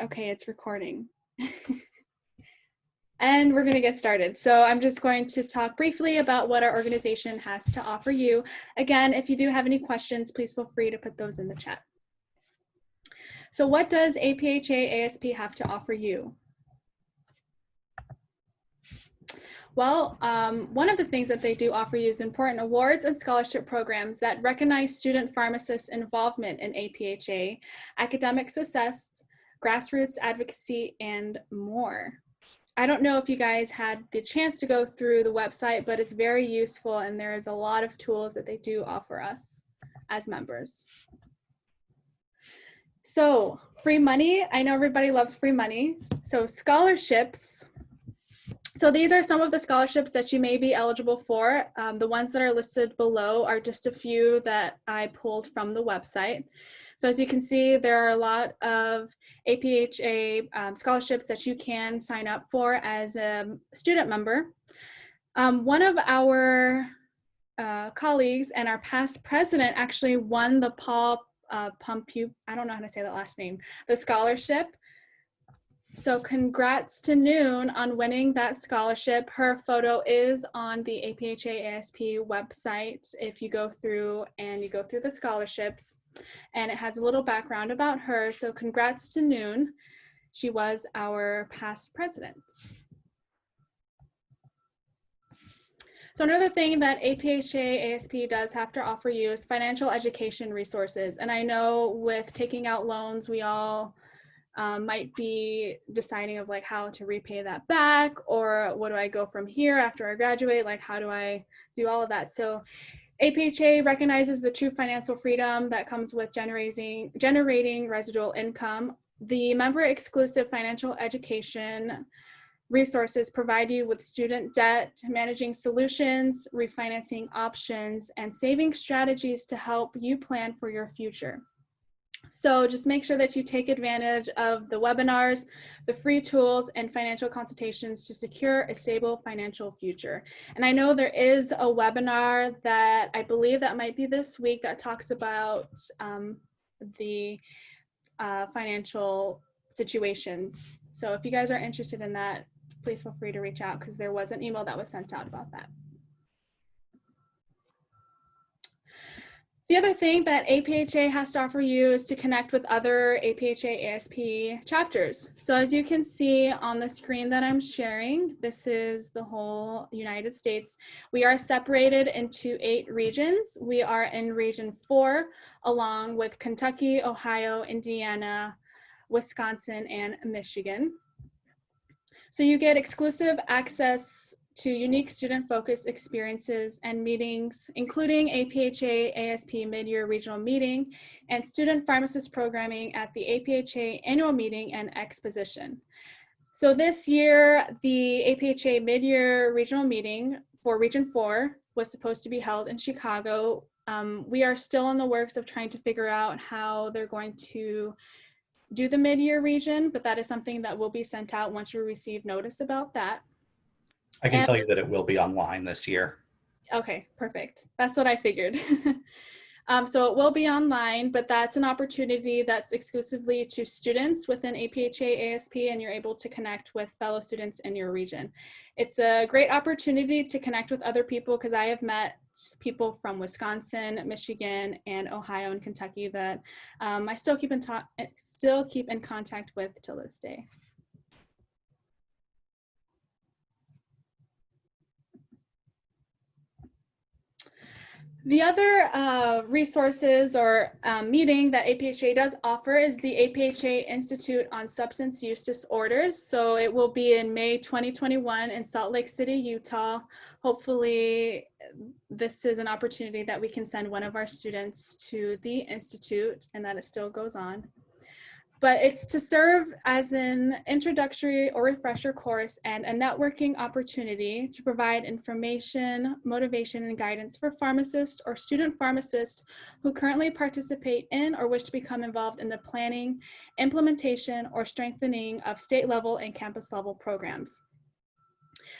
Okay, it's recording. And we're going to get started. So I'm just going to talk briefly about what our organization has to offer you. Again, if you do have any questions, please feel free to put those in the chat. So what does APhA-ASP have to offer you? Well, one of the things that they do offer you is important awards and scholarship programs that recognize student pharmacists' involvement in APhA, academic success, grassroots advocacy, and more. I don't know if you guys had the chance to go through the website, but it's very useful and there's a lot of tools that they do offer us as members. So free money, I know everybody loves free money. So scholarships. So these are some of the scholarships that you may be eligible for. The ones that are listed below are just a few that I pulled from the website. So as you can see, there are a lot of APhA scholarships that you can sign up for as a student member. One of our colleagues and our past president actually won the Paul Pompeu, I don't know how to say that last name, the scholarship. So congrats to Noon on winning that scholarship. Her photo is on the APhA-ASP website if you go through the scholarships, and it has a little background about her. So congrats to Noon. She was our past president. So another thing that APhA-ASP does have to offer you is financial education resources. And I know with taking out loans, we all might be deciding of like how to repay that back, or what do I go from here after I graduate, like how do I do all of that. So APhA recognizes the true financial freedom that comes with generating residual income. The member exclusive financial education resources provide you with student debt, managing solutions, refinancing options, and saving strategies to help you plan for your future. So just make sure that you take advantage of the webinars, the free tools, and financial consultations to secure a stable financial future. And I know there is a webinar that I believe that might be this week that talks about the financial situations. So if you guys are interested in that, please feel free to reach out because there was an email that was sent out about that. The other thing that APhA has to offer you is to connect with other APhA-ASP chapters. So as you can see on the screen that I'm sharing, this is the whole United States. We are separated into 8 regions. We are in region 4, along with Kentucky, Ohio, Indiana, Wisconsin, and Michigan. So you get exclusive access to unique student-focused experiences and meetings, including APhA-ASP mid-year regional meeting and student pharmacist programming at the APhA annual meeting and exposition. So this year, the APhA mid-year regional meeting for Region 4 was supposed to be held in Chicago. We are still in the works of trying to figure out how they're going to do the mid-year region, but that is something that will be sent out once we receive notice about that. I can tell you that it will be online this year. Okay, perfect. That's what I figured. So it will be online, but that's an opportunity that's exclusively to students within APhA-ASP, and you're able to connect with fellow students in your region. It's a great opportunity to connect with other people because I have met people from Wisconsin, Michigan, and Ohio and Kentucky that I still keep in contact with till this day. The other resources or meeting that APhA does offer is the APhA Institute on Substance Use Disorders. So it will be in May 2021 in Salt Lake City, Utah. Hopefully this is an opportunity that we can send one of our students to the Institute and that it still goes on. But it's to serve as an introductory or refresher course and a networking opportunity to provide information, motivation, and guidance for pharmacists or student pharmacists who currently participate in or wish to become involved in the planning, implementation, or strengthening of state level and campus level programs.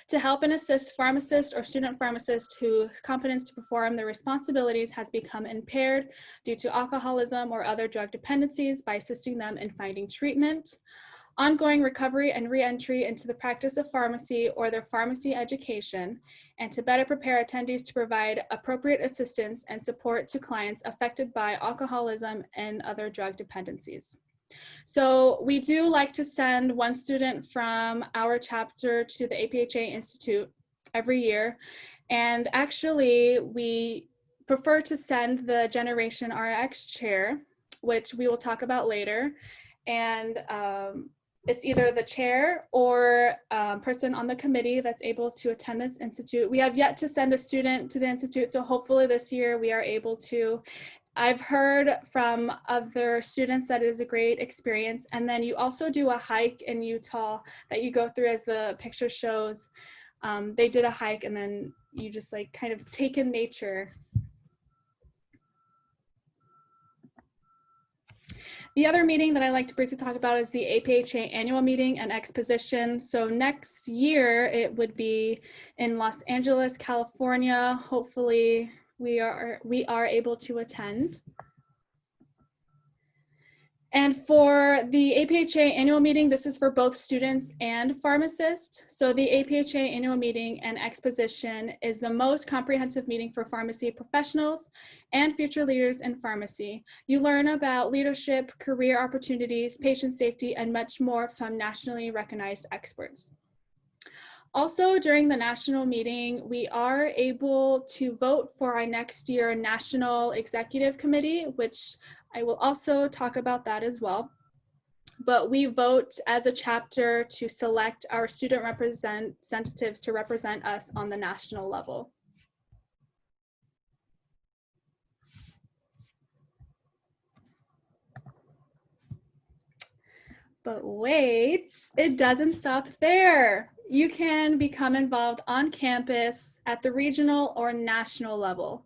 to help and assist pharmacists or student pharmacists whose competence to perform their responsibilities has become impaired due to alcoholism or other drug dependencies by assisting them in finding treatment, ongoing recovery and re-entry into the practice of pharmacy or their pharmacy education, and to better prepare attendees to provide appropriate assistance and support to clients affected by alcoholism and other drug dependencies. So we do like to send one student from our chapter to the APhA Institute every year. And actually, we prefer to send the Generation RX chair, which we will talk about later. And it's either the chair or person on the committee that's able to attend this institute. We have yet to send a student to the institute, so hopefully this year we are able to. I've heard from other students that it is a great experience. And then you also do a hike in Utah that you go through, as the picture shows. They did a hike and then you just like kind of take in nature. The other meeting that I like to briefly talk about is the APhA annual meeting and exposition. So next year it would be in Los Angeles, California. Hopefully we are able to attend. And for the APhA annual meeting, this is for both students and pharmacists. So the APhA annual meeting and exposition is the most comprehensive meeting for pharmacy professionals and future leaders in pharmacy. You learn about leadership, career opportunities, patient safety, and much more from nationally recognized experts. Also, during the national meeting, we are able to vote for our next year National Executive Committee, which I will also talk about that as well. But we vote as a chapter to select our student representatives to represent us on the national level. But wait, it doesn't stop there. You can become involved on campus at the regional or national level.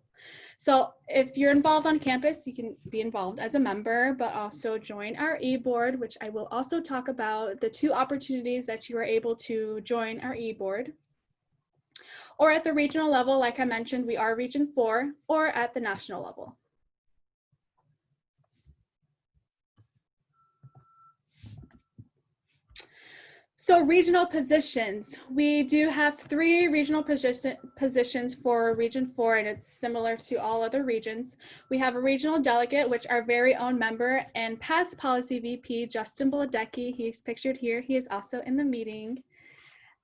So if you're involved on campus, you can be involved as a member, but also join our e-board, which I will also talk about the 2 opportunities that you are able to join our e-board. Or at the regional level, like I mentioned, we are Region 4, or at the national level. So regional positions, we do have 3 regional positions for Region 4, and it's similar to all other regions. We have a regional delegate, which our very own member and past policy VP, Justin Bladecki, he's pictured here. He is also in the meeting.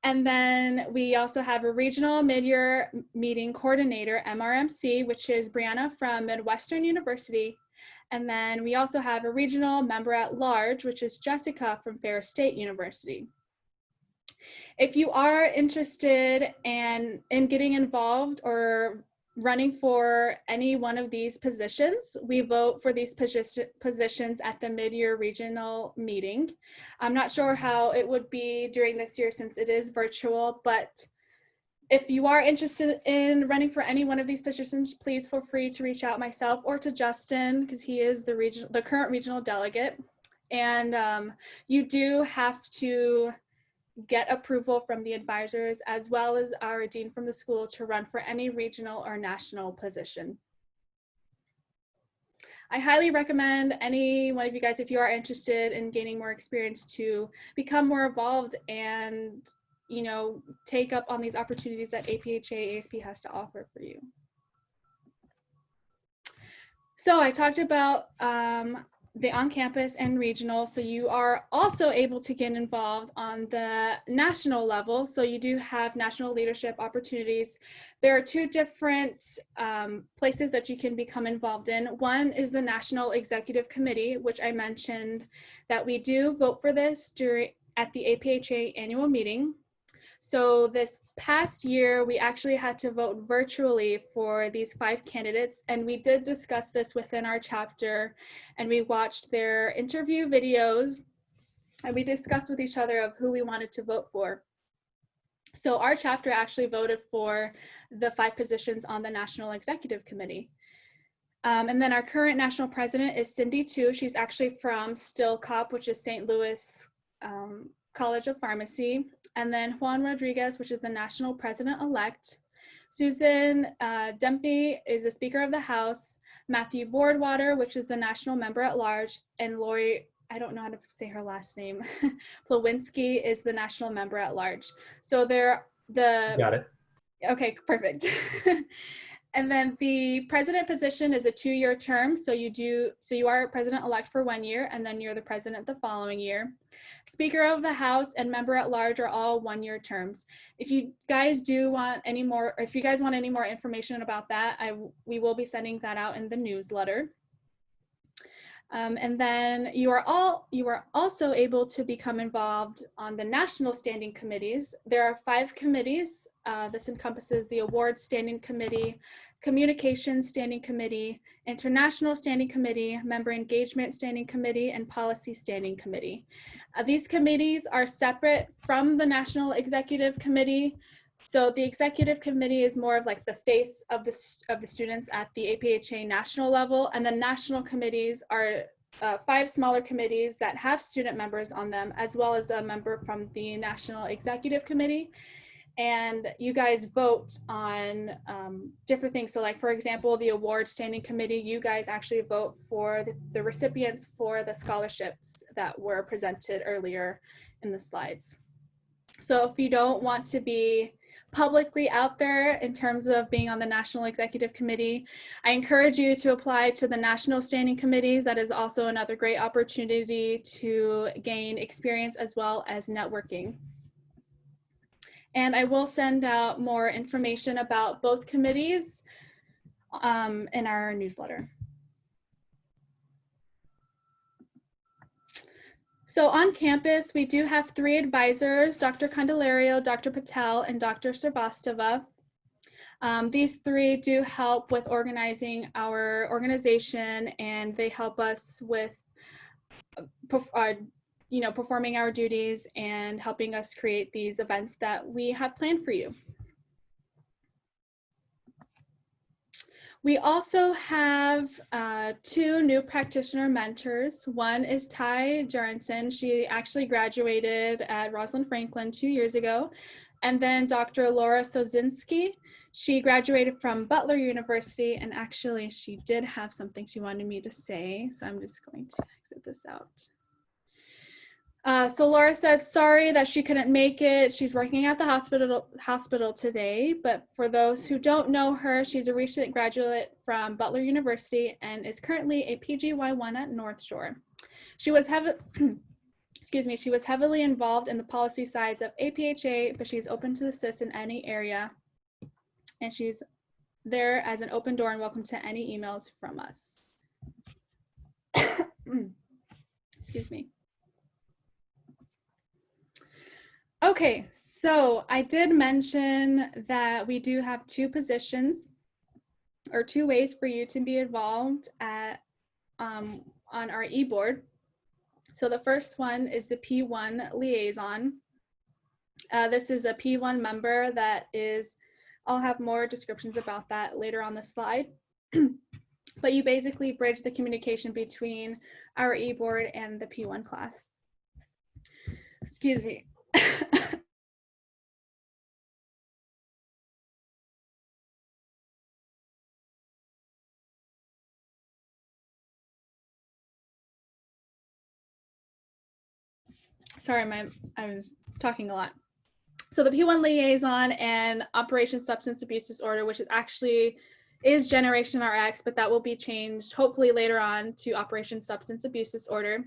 And then we also have a regional mid-year meeting coordinator, MRMC, which is Brianna from Midwestern University. And then we also have a regional member at large, which is Jessica from Ferris State University. If you are interested in getting involved or running for any one of these positions, we vote for these positions at the mid-year regional meeting. I'm not sure how it would be during this year since it is virtual, but if you are interested in running for any one of these positions, please feel free to reach out myself or to Justin, because he is the current regional delegate. And you do have to get approval from the advisors as well as our dean from the school to run for any regional or national position. I highly recommend any one of you guys, if you are interested in gaining more experience, to become more involved and, you know, take up on these opportunities that APhA-ASP has to offer for you. So I talked about the on-campus and regional, so you are also able to get involved on the national level. So you do have national leadership opportunities. There are 2 different places that you can become involved in. One is the National Executive Committee, which I mentioned that we do vote for this at the APhA annual meeting. So this past year, we actually had to vote virtually for these 5 candidates, and we did discuss this within our chapter, and we watched their interview videos, and we discussed with each other of who we wanted to vote for. So our chapter actually voted for the 5 positions on the National Executive Committee. And then our current national president is Cindy Tu. She's actually from Still Cop, which is St. Louis, College of Pharmacy, and then Juan Rodriguez, which is the national president-elect. Susan Dempsey is the Speaker of the House. Matthew Boardwater, which is the national member at large, and Lori, I don't know how to say her last name, Plawinski is the national member at large. So they're Got it. Okay, perfect. And then the president position is a 2-year term. So you are president-elect for 1 year, and then you're the president the following year. Speaker of the House and member at large are all 1-year terms. If you guys want any more information about that, we will be sending that out in the newsletter. And then you are also able to become involved on the national standing committees. There are 5 committees. This encompasses the Awards Standing Committee, Communications Standing Committee, International Standing Committee, Member Engagement Standing Committee, and Policy Standing Committee. These committees are separate from the National Executive Committee. So the executive committee is more of like the face of the students at the APhA national level, and the national committees are 5 smaller committees that have student members on them, as well as a member from the National Executive Committee. And you guys vote on different things. So like, for example, the award standing committee, you guys actually vote for the recipients for the scholarships that were presented earlier in the slides. So if you don't want to be publicly out there in terms of being on the National Executive Committee, I encourage you to apply to the National Standing Committees. That is also another great opportunity to gain experience as well as networking. And I will send out more information about both committees in our newsletter. So on campus, we do have 3 advisors, Dr. Candelario, Dr. Patel, and Dr. Srivastava. These 3 do help with organizing our organization, and they help us with performing our duties and helping us create these events that we have planned for you. We also have 2 new practitioner mentors. One is Ty Jarenson. She actually graduated at Rosalind Franklin 2 years ago. And then Dr. Laura Sozinski. She graduated from Butler University, and actually she did have something she wanted me to say, so I'm just going to exit this out. So Laura said sorry that she couldn't make it. She's working at the hospital today, but for those who don't know her, she's a recent graduate from Butler University and is currently a PGY1 at North Shore. She was she was heavily involved in the policy sides of APhA, but she's open to assist in any area, and she's there as an open door and welcome to any emails from us. Excuse me. Okay, so I did mention that we do have 2 positions or 2 ways for you to be involved at on our e-board. So the first one is the P1 liaison. This is a P1 member that is, I'll have more descriptions about that later on the slide. But you basically bridge the communication between our e-board and the P1 class. Excuse me. Sorry, I was talking a lot. So the P1 liaison and Operation Substance Abuse Disorder, which is Generation RX, but that will be changed hopefully later on to Operation Substance Abuse Disorder.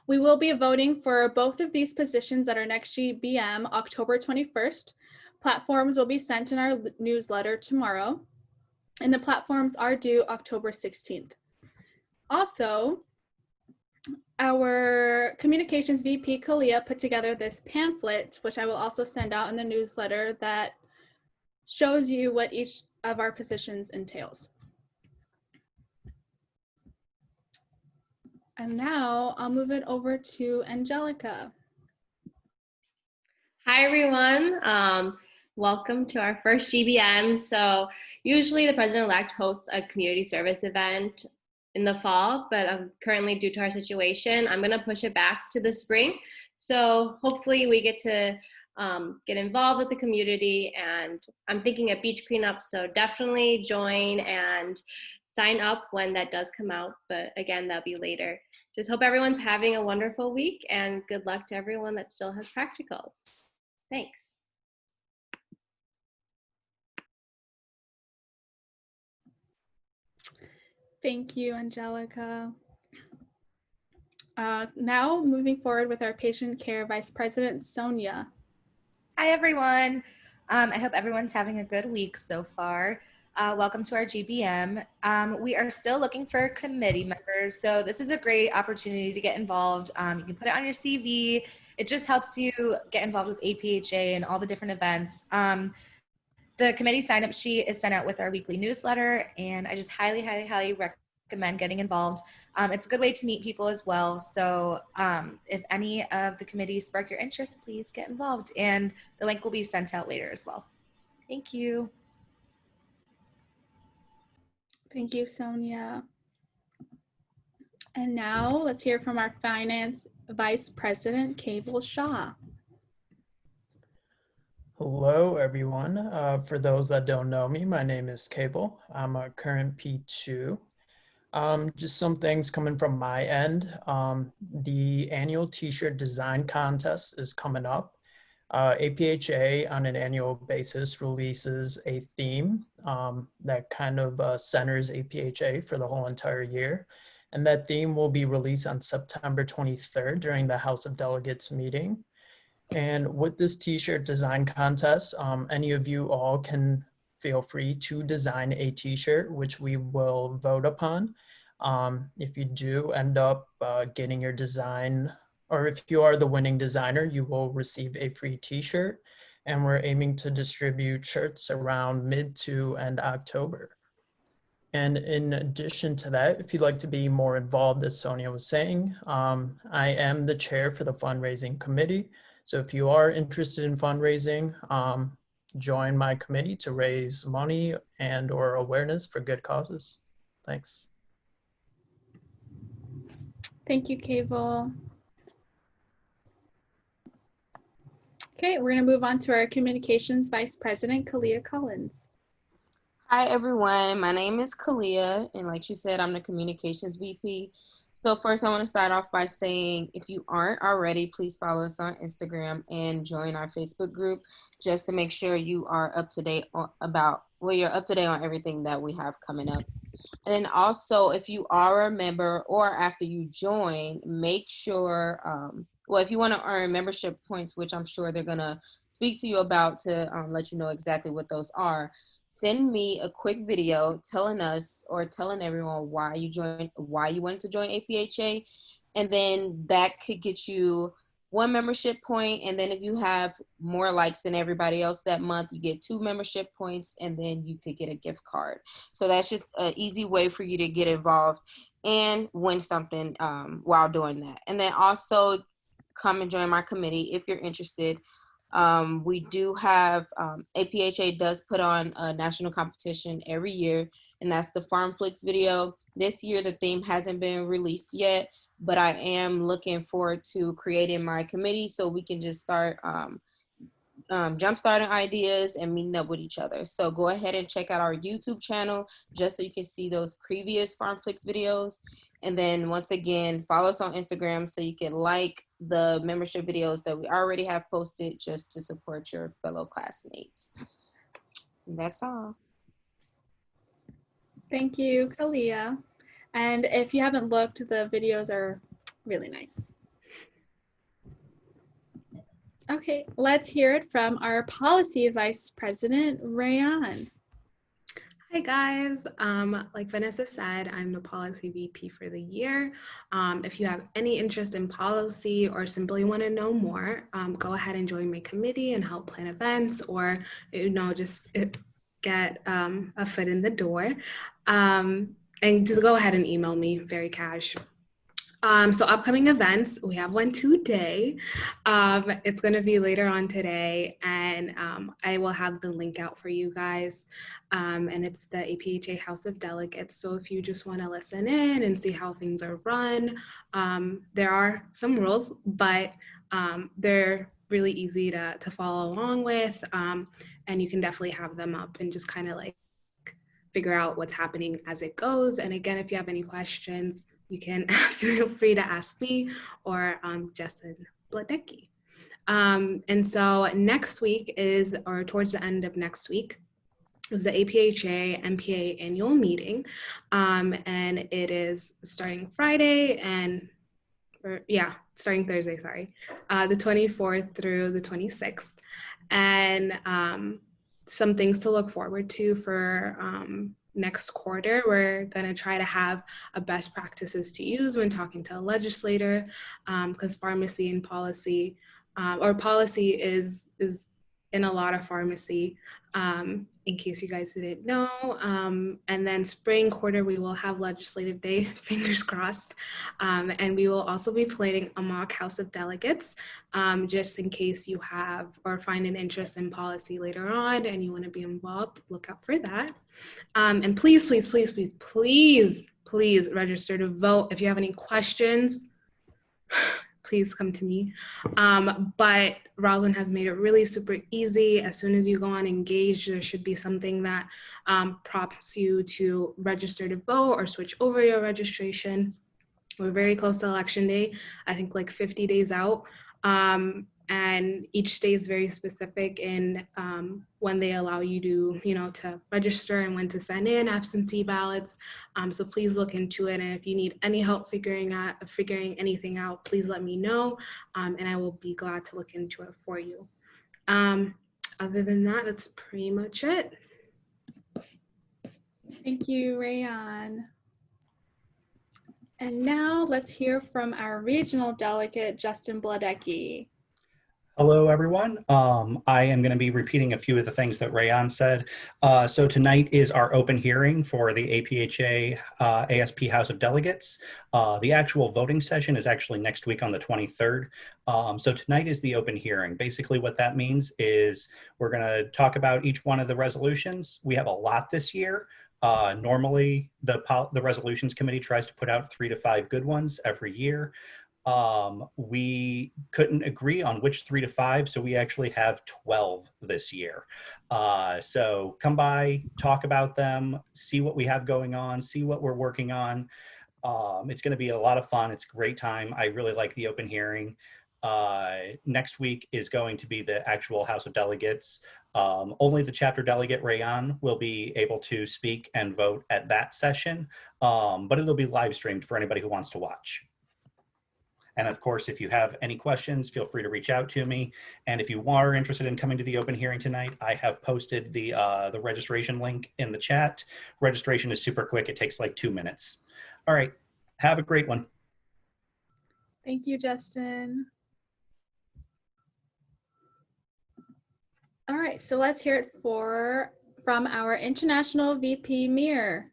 We will be voting for both of these positions at our next GBM, October 21st. Platforms will be sent in our newsletter tomorrow, and the platforms are due October 16th. Also, our communications VP, Kalia, put together this pamphlet, which I will also send out in the newsletter, that shows you what each of our positions entails. And now I'll move it over to Angelica. Hi, everyone. Welcome to our first GBM. So usually the president-elect hosts a community service event in the fall, but currently due to our situation, I'm gonna push it back to the spring. So hopefully we get to get involved with the community, and I'm thinking of beach cleanup, so definitely join and sign up when that does come out, but again, that'll be later. Just hope everyone's having a wonderful week, and good luck to everyone that still has practicals. Thanks. Thank you, Angelica. Now moving forward with our patient care Vice President, Sonia. Hi, everyone. I hope everyone's having a good week so far. Welcome to our GBM. We are still looking for committee members, so this is a great opportunity to get involved. You can put it on your CV. It just helps you get involved with APhA and all the different events. The committee sign-up sheet is sent out with our weekly newsletter, and I just highly, highly, highly recommend getting involved. It's a good way to meet people as well. So if any of the committees spark your interest, please get involved. And the link will be sent out later as well. Thank you. Thank you, Sonia. And now let's hear from our Finance Vice President, Cable Shaw. Hello, everyone. For those that don't know me, my name is Cable. I'm a current P2. Just some things coming from my end. The annual t-shirt design contest is coming up. APhA on an annual basis releases a theme that kind of centers APhA for the whole entire year. And that theme will be released on September 23rd during the House of Delegates meeting. And with this t-shirt design contest, any of you all can feel free to design a t-shirt, which we will vote upon. If you do end up getting your design, or if you are the winning designer, you will receive a free t-shirt. And we're aiming to distribute shirts around mid to end October. And in addition to that, if you'd like to be more involved, as Sonia was saying, I am the chair for the fundraising committee. So if you are interested in fundraising, join my committee to raise money and or awareness for good causes. Thanks. Thank you, Cable. Okay, we're going to move on to our Communications Vice President, Kalia Collins. Hi, everyone. My name is Kalia, and like she said, I'm the Communications VP. So first, I want to start off by saying, if you aren't already, please follow us on Instagram and join our Facebook group, just to make sure you are up to date on you're up to date on everything that we have coming up. And then also, if you are a member or after you join, make sure, well, if you want to earn membership points, which I'm sure they're going to speak to you about to let you know exactly what those are, send me a quick video telling us or telling everyone why you wanted to join APhA, and then that could get you 1 membership point. And then if you have more likes than everybody else that month, you get 2 membership points, and then you could get a gift card. So that's just an easy way for you to get involved and win something while doing that. And then also come and join my committee if you're interested. We do have, APhA does put on a national competition every year, and that's the Farm Flicks video. This year, the theme hasn't been released yet, but I am looking forward to creating my committee so we can just start jumpstarting ideas and meeting up with each other. So go ahead and check out our YouTube channel just so you can see those previous Farm Flicks videos. And then once again, follow us on Instagram so you can like the membership videos that we already have posted, just to support your fellow classmates. And that's all. Thank you, Kalia. And if you haven't looked, the videos are really nice. Okay, let's hear it from our Policy Vice President, Rayan. Hi guys, like Vanessa said, I'm the Policy VP for the year. If you have any interest in policy or simply want to know more, go ahead and join my committee and help plan events, or just get a foot in the door. And just go ahead and email me, very cash. So upcoming events, we have one today. It's going to be later on today, and I will have the link out for you guys. And it's the APHA House of Delegates. So if you just want to listen in and see how things are run, there are some rules, but they're really easy to follow along with. And you can definitely have them up and just kind of like figure out what's happening as it goes. And again, if you have any questions, you can feel free to ask me or Justin Bladecki. And so next week is, or towards the end of next week, is the APHA MPA annual meeting. And it is starting Friday and, starting Thursday, sorry, the 24th through the 26th. And some things to look forward to for next quarter. We're going to try to have a best practices to use when talking to a legislator, because pharmacy and policy, or policy is in a lot of pharmacy, in case you guys didn't know. And then spring quarter, we will have legislative day, fingers crossed. And we will also be planning a mock House of Delegates, just in case you have or find an interest in policy later on and you want to be involved, look out for that. And please, please, please, please, please, please register to vote. If you have any questions, please come to me. But Roslyn has made it really super easy. As soon as you go on Engage, there should be something that prompts you to register to vote or switch over your registration. We're very close to Election Day, I think like 50 days out. And each state is very specific in when they allow you to register and when to send in absentee ballots. So please look into it. And if you need any help figuring anything out, please let me know. And I will be glad to look into it for you. Other than that, that's pretty much it. Thank you, Rayan. And now let's hear from our regional delegate, Justin Bladecki. Hello, everyone. I am going to be repeating a few of the things that Rayan said. So tonight is our open hearing for the APhA-ASP House of Delegates. The actual voting session is actually next week on the 23rd. So tonight is the open hearing. Basically what that means is we're going to talk about each one of the resolutions. We have a lot this year. Normally, the resolutions committee tries to put out 3 to 5 good ones every year. We couldn't agree on which 3 to 5, so we actually have 12 this year. So come by, talk about them, see what we have going on, see what we're working on. It's going to be a lot of fun. It's a great time. I really like the open hearing. Next week is going to be the actual House of Delegates. Only the chapter delegate, Rayan, will be able to speak and vote at that session, but it'll be live streamed for anybody who wants to watch. And of course, if you have any questions, feel free to reach out to me. And if you are interested in coming to the open hearing tonight, I have posted the registration link in the chat. Registration is super quick. It takes like 2 minutes. All right. Have a great one. Thank you, Justin. All right, so let's hear it from our international VP, Mir.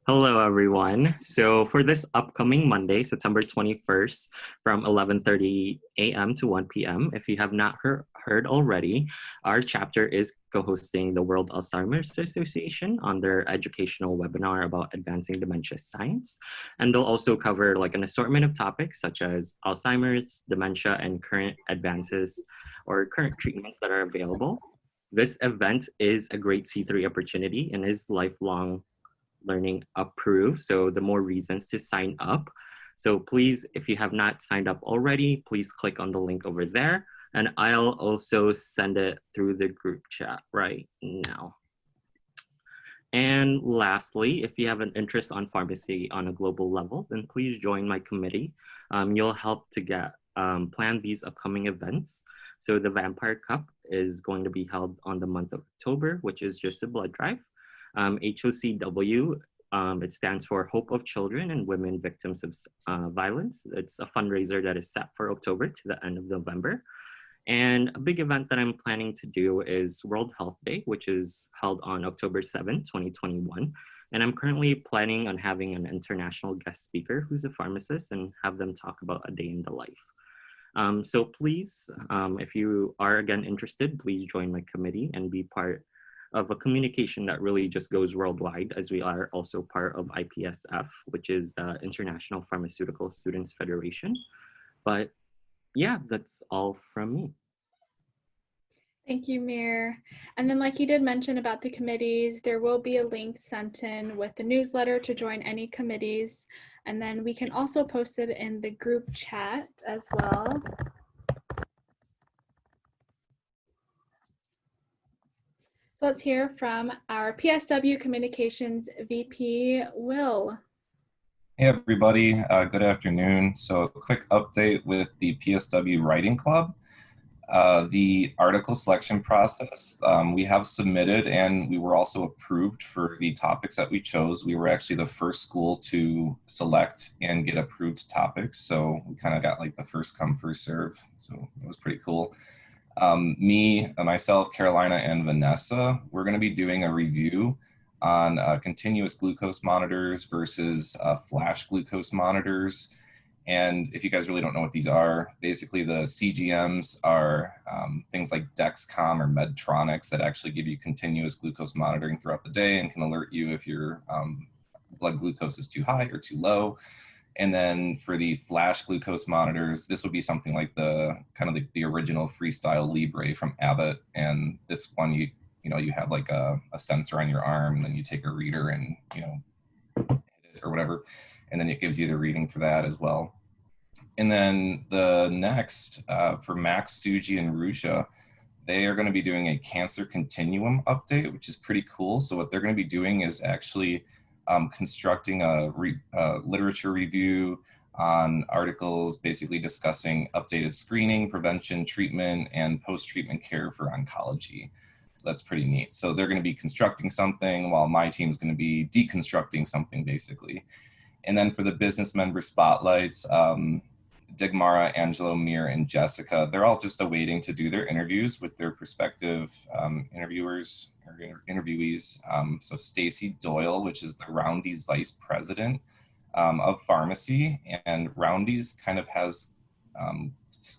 Hello, everyone. So for this upcoming Monday, September 21st, from 11:30 a.m. to 1 p.m., if you have not heard already, our chapter is co-hosting the World Alzheimer's Association on their educational webinar about advancing dementia science. And they'll also cover like an assortment of topics such as Alzheimer's, dementia, and current advances or current treatments that are available. This event is a great C3 opportunity and is lifelong learning approved, so the more reasons to sign up. So please, if you have not signed up already, please click on the link over there, and I'll also send it through the group chat right now. And lastly, if you have an interest on pharmacy on a global level, then please join my committee. You'll help to get plan these upcoming events. So the Vampire Cup is going to be held on the month of October, which is just a blood drive. HOCW, it stands for Hope of Children and Women Victims of Violence. It's a fundraiser that is set for October to the end of November. And a big event that I'm planning to do is World Health Day, which is held on October 7th, 2021. And I'm currently planning on having an international guest speaker who's a pharmacist and have them talk about a day in the life. So please, if you are again interested, please join my committee and be part of a communication that really just goes worldwide, as we are also part of IPSF, which is the International Pharmaceutical Students Federation. But yeah, that's all from me. Thank you, Mir. And then like you did mention about the committees, there will be a link sent in with the newsletter to join any committees. And then we can also post it in the group chat as well. So let's hear from our PSW Communications VP, Will. Hey everybody, good afternoon. So a quick update with the PSW Writing Club. The article selection process, we have submitted and we were also approved for the topics that we chose. We were actually the first school to select and get approved topics. So we kind of got like the first come, first serve. So it was pretty cool. Myself, Carolina, and Vanessa, we're going to be doing a review on continuous glucose monitors versus flash glucose monitors. And if you guys really don't know what these are, basically the CGMs are things like Dexcom or Medtronics that actually give you continuous glucose monitoring throughout the day and can alert you if your blood glucose is too high or too low. And then for the flash glucose monitors, this would be something like the original Freestyle Libre from Abbott. And this one, you have like a sensor on your arm, and then you take a reader and hit it or whatever, and then it gives you the reading for that as well. And then the next for Max, Suji, and Rusha, they are going to be doing a cancer continuum update, which is pretty cool. So what they're going to be doing is actually constructing a literature review on articles basically discussing updated screening, prevention, treatment, and post-treatment care for oncology. So that's pretty neat. So they're going to be constructing something while my team's going to be deconstructing something basically. And then for the business member spotlights, Digmara, Angelo, Mir, and Jessica, they're all just awaiting to do their interviews with their prospective interviewees. So Stacy Doyle, which is the Roundy's vice president of pharmacy, and Roundy's kind of has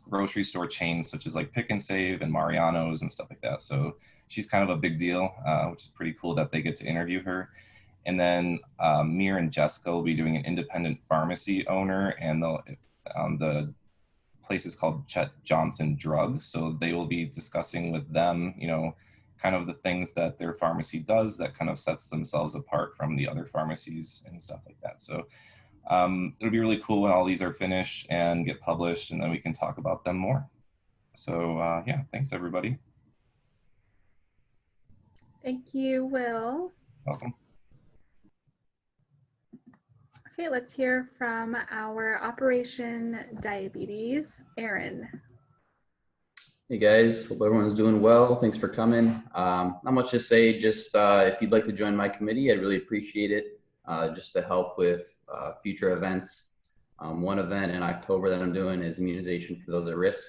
grocery store chains such as like Pick and Save and Mariano's and stuff like that. So she's kind of a big deal, which is pretty cool that they get to interview her. And then Mir and Jessica will be doing an independent pharmacy owner, and the place is called Chet Johnson Drug. So they will be discussing with them, kind of the things that their pharmacy does that kind of sets themselves apart from the other pharmacies and stuff like that. So it'll be really cool when all these are finished and get published, and then we can talk about them more. So yeah, thanks everybody. Thank you, Will. Welcome. Okay, let's hear from our Operation Diabetes, Aaron. Hey guys, hope everyone's doing well. Thanks for coming. Not much to say, just if you'd like to join my committee, I'd really appreciate it, just to help with future events. One event in October that I'm doing is immunization for those at risk.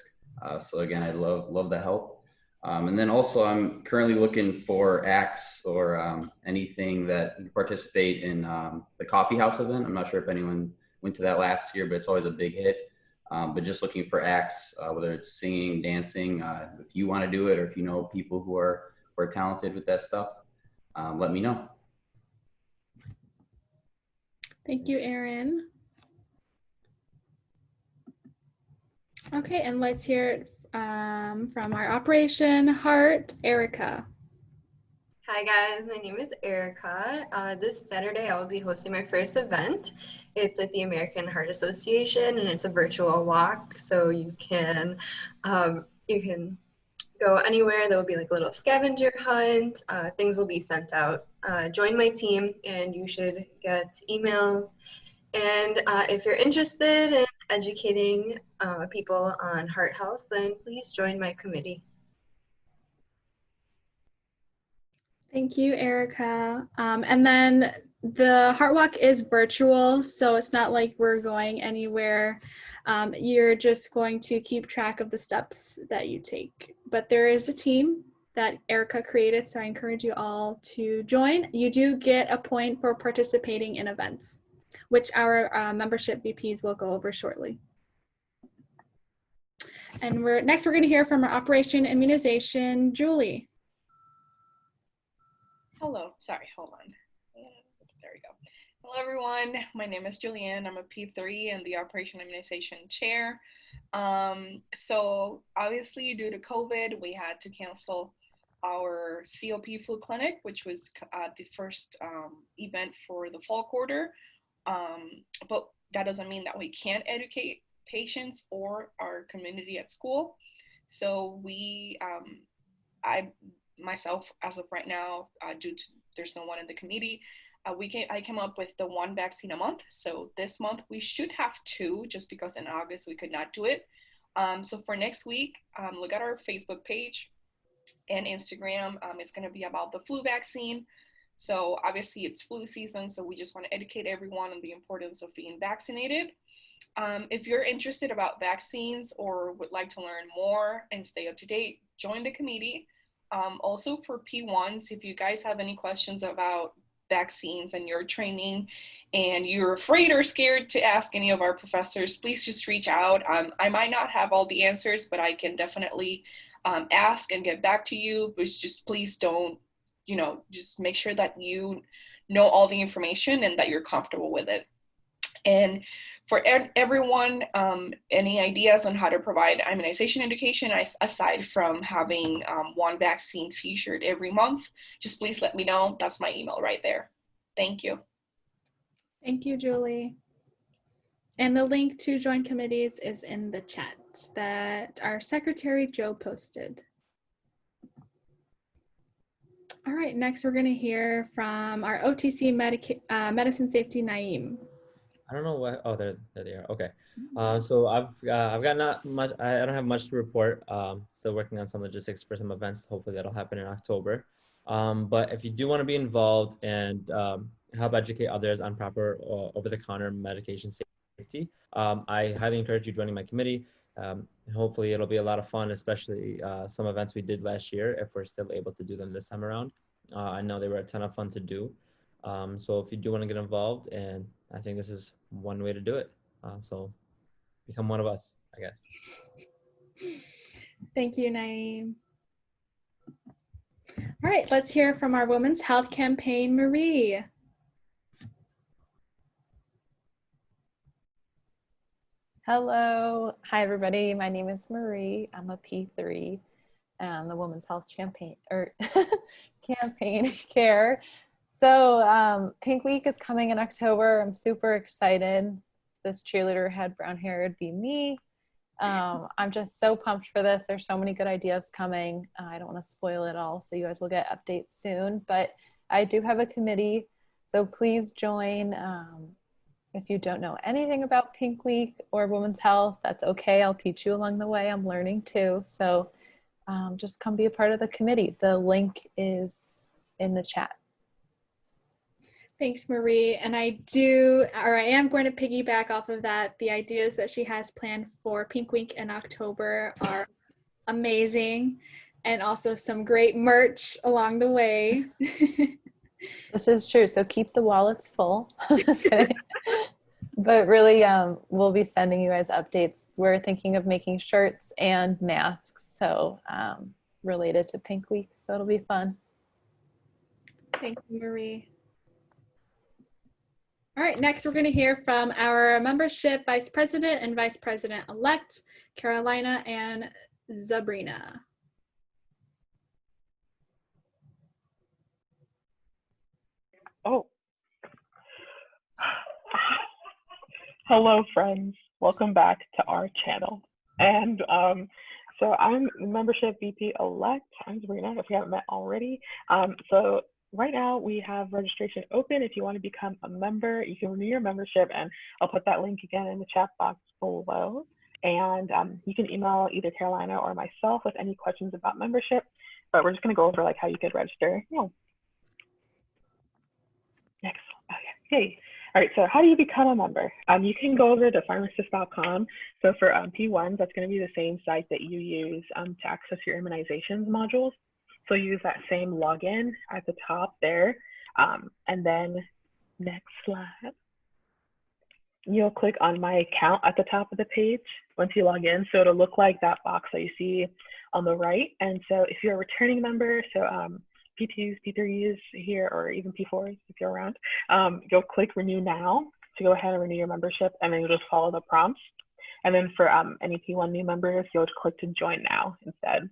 So again, I'd love the help. And then also I'm currently looking for acts or anything that can participate in the coffee house event. I'm not sure if anyone went to that last year, but it's always a big hit. But just looking for acts, whether it's singing, dancing, if you want to do it, or if you know people who are talented with that stuff, let me know. Thank you, Aaron. Okay, and let's hear it from our Operation Heart, Erica. Hi guys, my name is Erica. This Saturday I will be hosting my first event. It's with the American Heart Association, and it's a virtual walk, so you can go anywhere. There will be like a little scavenger hunt. Things will be sent out. Join my team and you should get emails. And if you're interested in educating people on heart health, then please join my committee. Thank you, Erica. And then the Heart Walk is virtual, so it's not like we're going anywhere. You're just going to keep track of the steps that you take. But there is a team, that Erica created. So I encourage you all to join. You do get a point for participating in events, which our membership VPs will go over shortly. And next we're going to hear from our Operation Immunization, Julie. Hello, sorry, hold on. There we go. Hello everyone, my name is Julianne. I'm a P3 and the Operation Immunization Chair. So obviously due to COVID, we had to cancel our COP flu clinic, which was the first event for the fall quarter. But that doesn't mean that we can't educate patients or our community at school. So I myself, as of right now, due to there's no one in the committee, I came up with the 1 vaccine a month. So this month we should have 2, just because in August we could not do it. So for next week, look at our Facebook page and Instagram. It's going to be about the flu vaccine. So obviously it's flu season, so we just want to educate everyone on the importance of being vaccinated. If you're interested about vaccines or would like to learn more and stay up to date, join the committee. Also for P1s, if you guys have any questions about vaccines and your training and you're afraid or scared to ask any of our professors, please just reach out. I might not have all the answers, but I can definitely ask and get back to you. But just please don't, just make sure that you know all the information and that you're comfortable with it. And for everyone, any ideas on how to provide immunization education, aside from having 1 vaccine featured every month, just please let me know. That's my email right there. Thank you. Thank you, Julie. And the link to join committees is in the chat that our secretary, Joe, posted. All right, next we're going to hear from our OTC medicine safety, Naeem. I don't know what. Oh, there they are. Okay. So I've got not much. I don't have much to report. Still working on some logistics for some events. Hopefully that'll happen in October. But if you do want to be involved and help educate others on proper over-the-counter medication safety, I highly encourage you joining my committee. Hopefully it'll be a lot of fun, especially some events we did last year, if we're still able to do them this time around. I know they were a ton of fun to do. So if you do want to get involved, and I think this is one way to do it. So become one of us, I guess. Thank you, Naeem. All right, let's hear from our Women's Health Campaign, Marie. Hello. Hi, everybody. My name is Marie. I'm a P3 and the Women's Health Campaign Care. So Pink Week is coming in October. I'm super excited. This cheerleader had brown hair, it'd be me. I'm just so pumped for this. There's so many good ideas coming. I don't want to spoil it all, so you guys will get updates soon. But I do have a committee, so please join. If you don't know anything about Pink Week or women's health, that's okay. I'll teach you along the way. I'm learning too. So just come be a part of the committee. The link is in the chat. Thanks, Marie. And I am going to piggyback off of that. The ideas that she has planned for Pink Week in October are amazing, and also some great merch along the way. This is true. So keep the wallets full. Just kidding. But really, we'll be sending you guys updates. We're thinking of making shirts and masks, so related to Pink Week. So it'll be fun. Thank you, Marie. All right, next we're going to hear from our membership Vice President and Vice President-elect, Carolina and Sabrina. Oh. Hello, friends. Welcome back to our channel. And so I'm membership VP-elect. I'm Sabrina, if we haven't met already. So right now we have registration open. If you want to become a member, you can renew your membership, and I'll put that link again in the chat box below. And you can email either Carolina or myself with any questions about membership, but we're just going to go over like how you could register. Yeah. Next. Okay. Hey. All right, so how do you become a member? You can go over to pharmacist.com. So for P1s, that's going to be the same site that you use to access your immunizations modules. So use that same login at the top there. And then next slide. You'll click on my account at the top of the page once you log in. So it'll look like that box that you see on the right. And so if you're a returning member, so P2s, P3s here, or even P4s if you're around, you'll click renew now to go ahead and renew your membership, and then you'll just follow the prompts. And then for any P1 new members, you'll click to join now instead.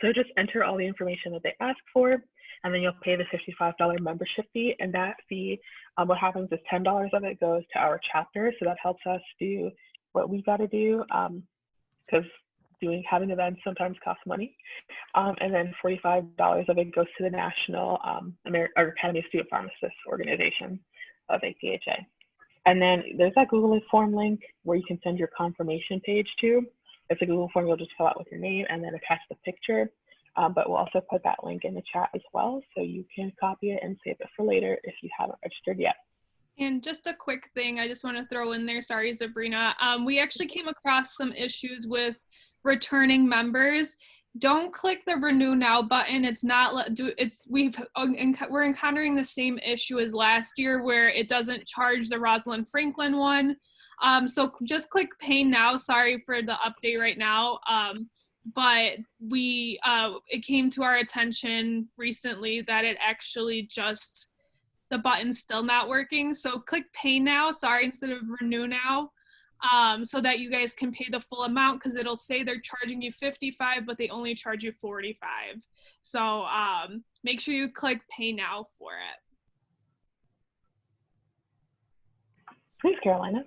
So just enter all the information that they ask for, and then you'll pay the $55 membership fee. And that fee, what happens is $10 of it goes to our chapter. So that helps us do what we got to do, because having events sometimes costs money. And then $45 of it goes to the National Academy of Student Pharmacists organization of APHA. And then there's that Google form link where you can send your confirmation page to. It's a Google form you'll just fill out with your name and then attach the picture. But we'll also put that link in the chat as well, so you can copy it and save it for later if you haven't registered yet. And just a quick thing I just want to throw in there, sorry Sabrina, we actually came across some issues with returning members. Don't click the renew now button. It's not, we're encountering the same issue as last year where it doesn't charge the Rosalind Franklin one. So just click pay now. Sorry for the update right now. But it came to our attention recently that it actually just, the button's still not working. So click pay now, sorry, instead of renew now, so that you guys can pay the full amount, because it'll say they're charging you $55, but they only charge you $45. So make sure you click pay now for it. Thanks, Carolina.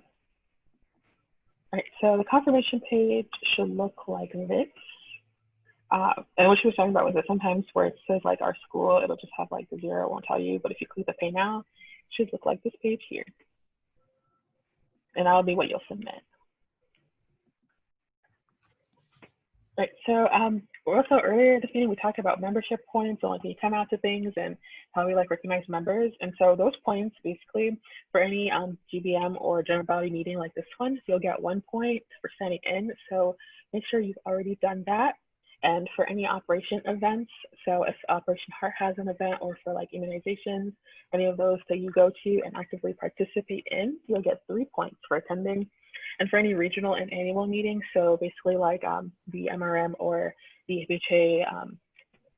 All right, so the confirmation page should look like this. And what she was talking about was that sometimes where it says like our school, it'll just have like the 0, it won't tell you, but if you click the pay now, it should look like this page here. And that'll be what you'll submit. Right, so also earlier this meeting, we talked about membership points and like when you come out to things and how we like recognize members. And so those points basically for any GBM or general body meeting like this one, you'll get 1 point for signing in. So make sure you've already done that. And for any operation events, so if Operation Heart has an event, or for like immunizations, any of those that you go to and actively participate in, you'll get 3 points for attending. And for any regional and annual meetings, so basically like the MRM or the APHA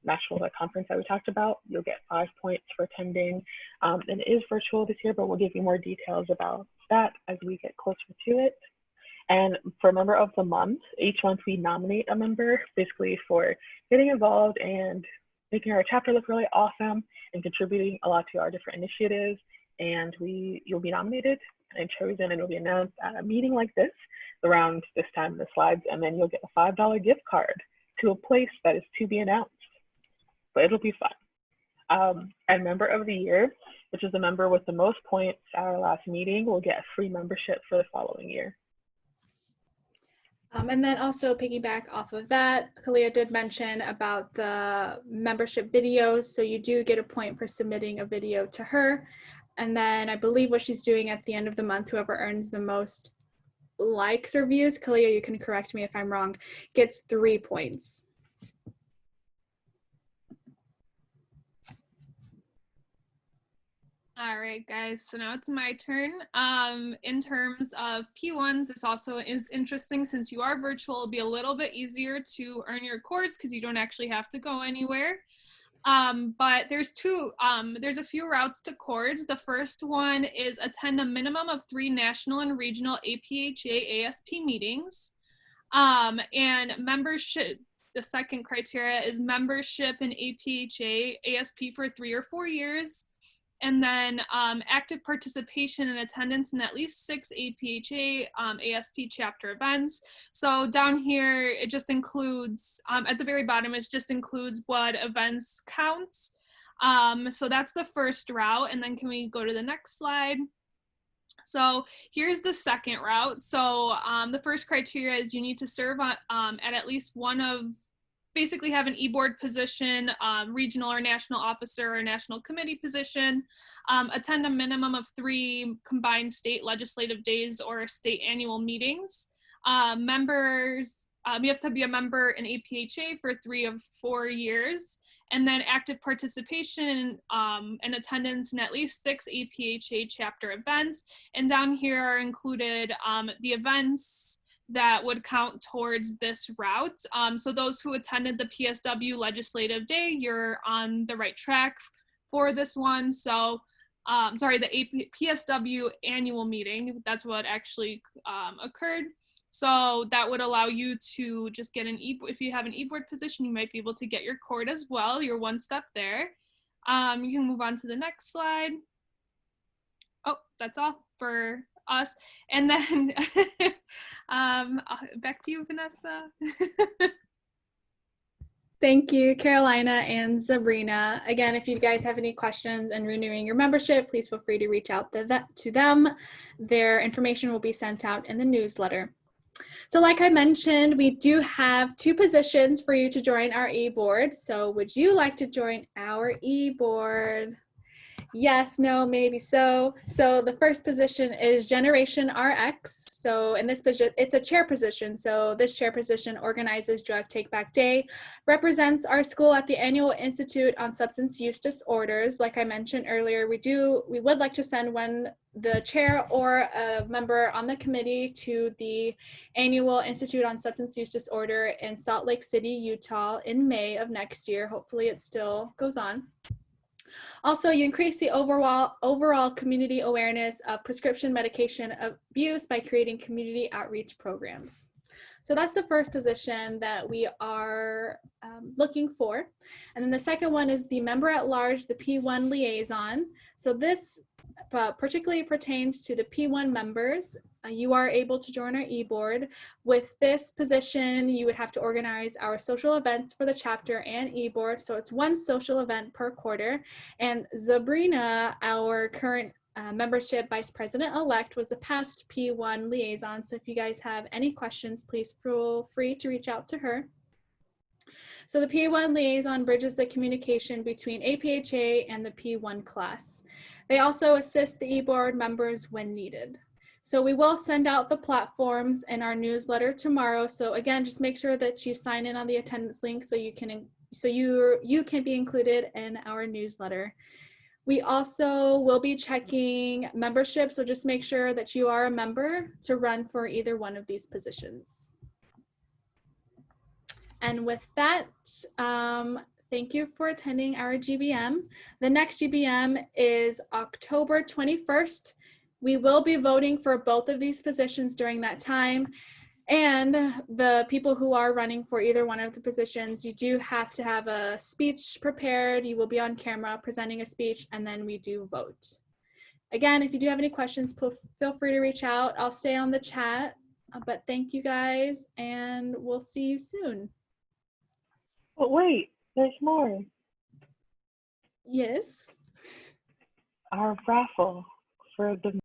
national conference that we talked about, you'll get 5 points for attending. And it is virtual this year, but we'll give you more details about that as we get closer to it. And for member of the month, each month we nominate a member basically for getting involved and making our chapter look really awesome and contributing a lot to our different initiatives. And you'll be nominated and chosen, and it'll be announced at a meeting like this around this time in the slides. And then you'll get a $5 gift card to a place that is to be announced. But it'll be fun. And member of the year, which is the member with the most points at our last meeting, will get a free membership for the following year. And then also piggyback off of that, Kalia did mention about the membership videos. So you do get a point for submitting a video to her. And then I believe what she's doing at the end of the month, whoever earns the most likes or views, Kalia, you can correct me if I'm wrong, gets 3 points. All right, guys, so now it's my turn. In terms of P1s, this also is interesting since you are virtual. It'll be a little bit easier to earn your cords because you don't actually have to go anywhere. But there's a few routes to cords. The first one is attend a minimum of 3 national and regional APHA-ASP meetings. And membership, the second criteria is membership in APHA-ASP for 3 or 4 years. And then active participation and attendance in at least 6 APHA-ASP chapter events. So down here, it just includes, at the very bottom, it just includes what events count. So that's the first route. And then can we go to the next slide? So here's the second route. So the first criteria is you need to serve on, at least one of, basically have an e-board position, regional or national officer or national committee position, attend a minimum of 3 combined state legislative days or state annual meetings. Members you have to be a member in APhA for 3 of 4 years, and then active participation and attendance in at least 6 APhA chapter events. And down here are included the events that would count towards this route. So those who attended the PSW Legislative Day, you're on the right track for this one. So, sorry, the PSW annual meeting, that's what actually occurred. So that would allow you to just get if you have an e-board position, you might be able to get your cord as well. You're one step there. You can move on to the next slide. Oh, that's all for us. And then back to you, Vanessa. Thank you, Carolina and Sabrina. Again, if you guys have any questions and renewing your membership, please feel free to reach out to them. Their information will be sent out in the newsletter. So like I mentioned, we do have 2 positions for you to join our e-board. So would you like to join our e-board? Yes, no, maybe so. So the first position is Generation RX. So in this position, it's a chair position. So this chair position organizes Drug Take Back Day, represents our school at the Annual Institute on Substance Use Disorders. Like I mentioned earlier, we would like to send the chair or a member on the committee to the Annual Institute on Substance Use Disorder in Salt Lake City, Utah in May of next year. Hopefully it still goes on. Also, you increase the overall community awareness of prescription medication abuse by creating community outreach programs. So that's the first position that we are looking for. And then the second one is the member at large, the P1 liaison. So this particularly pertains to the P1 members. You are able to join our e-board. With this position, you would have to organize our social events for the chapter and e-board. So it's 1 social event per quarter. And Sabrina, our current membership vice president-elect, was the past P1 liaison. So if you guys have any questions, please feel free to reach out to her. So the P1 liaison bridges the communication between APhA and the P1 class. They also assist the e-board members when needed. So we will send out the platforms in our newsletter tomorrow. So again, just make sure that you sign in on the attendance link so you can be included in our newsletter. We also will be checking membership, so just make sure that you are a member to run for either one of these positions. And with that, thank you for attending our GBM. The next GBM is October 21st. We will be voting for both of these positions during that time. And the people who are running for either one of the positions, you do have to have a speech prepared. You will be on camera presenting a speech, and then we do vote. Again, if you do have any questions, feel free to reach out. I'll stay on the chat, but thank you guys, and we'll see you soon. But wait, there's more. Yes. Our raffle for the